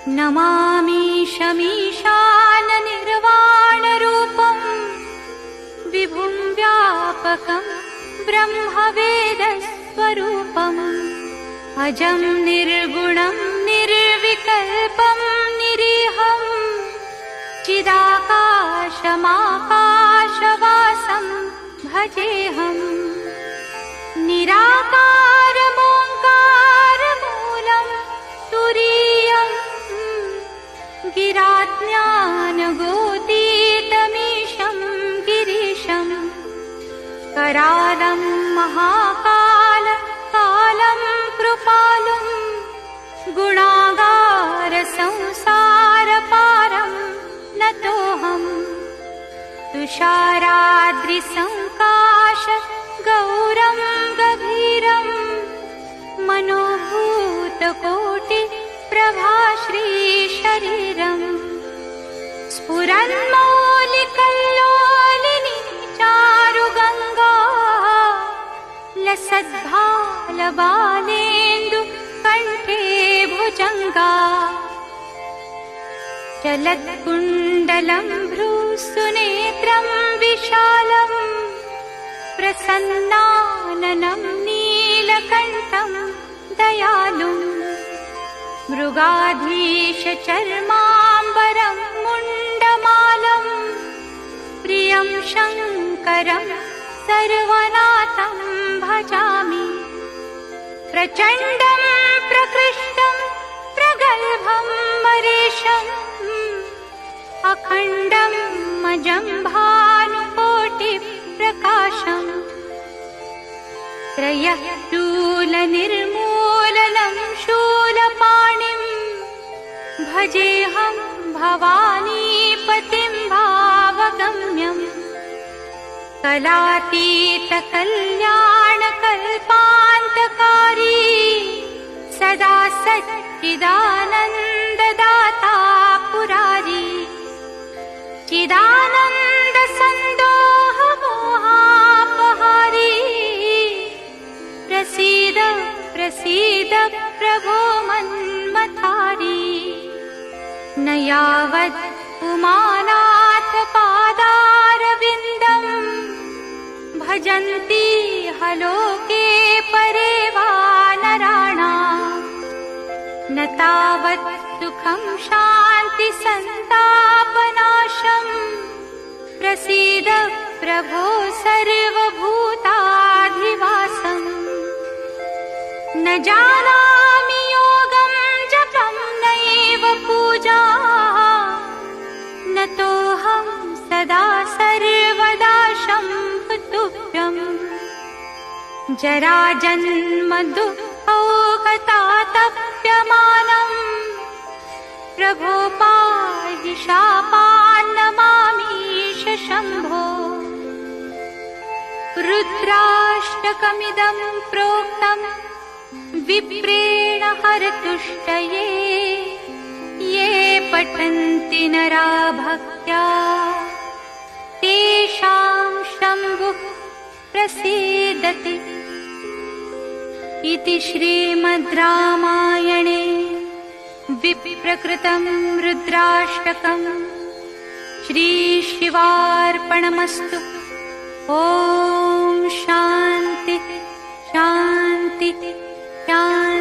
नमामि शमीशाननिर्वाणरूपम् विभुं व्यापकं ब्रह्मवेदस्वरूपम् अजं निर्गुणं निर्विकल्पं निरीहं चिदाकाशमाकाशवासं भजेऽहम् निराकारमोङ्कारमूलं तुरीयं गिराज्ञानगोतीतमीशं गिरीशं करालं महाकाल कालं कृपालुं गुणागार संसारपारं नतोऽहम् तुषाराद्रिसङ्काश गौरं गभीरं मनोभूतकोटि प्रभाश्रीशरीरम् स्फुरन्मौलिकल्लोलिनी चारुगङ्गा लसद्भालबालेन्दु कण्ठे भुजङ्गा चलत्कुण्डलं भ्रूसुनेत्रं विशालम् प्रसन्नाननं नीलकण्ठं दयालुम् मृगाधीशचर्माम्बरं मुण्डमालं प्रियं शङ्करं सर्वनाथं भजामि प्रचण्डं प्रकृष्टं प्रगल्भं मरीशम् अखण्डं मजं भानुकोटिप्रकाशम् त्रयशूलनिर्मूलनं शूलपाणिं भजेऽहं भवानीपतिं भावगम्यम् कलातीतकल्याणकल्पान्तकारी सदा सच्चिदानन्ददाता पुरारी चिदानन्दसन्दोहमोहापहारी प्रसीद प्रसीद प्रभो मन्मथारी न यावत् उमानाथ पादारविन्दं भजन्ति हलोके परे वा नराणाम् न तावत् सुखं शान्ति सन्तापनाशं प्रसीद प्रभो सर्वभूताधिवासम् न जानामि योगं जपं नैव पूजा नतोऽहं सदा सर्वदा शम्भुतुभ्यम् जराजन्म दुःखौघतातप्यमानम् प्रभो पाहि शापान्नमामीश शम्भो रुद्राष्टकमिदं प्रोक्तम् विप्रेण हरतुष्टये ये पठन्ति नरा भक्त्या तेषां शम्भुः प्रसीदति इति श्रीमद् रामायणे विप्रकृतं रुद्राष्टकं श्रीशिवार्पणमस्तु। ॐ शान्ति शान्ति शान्ति।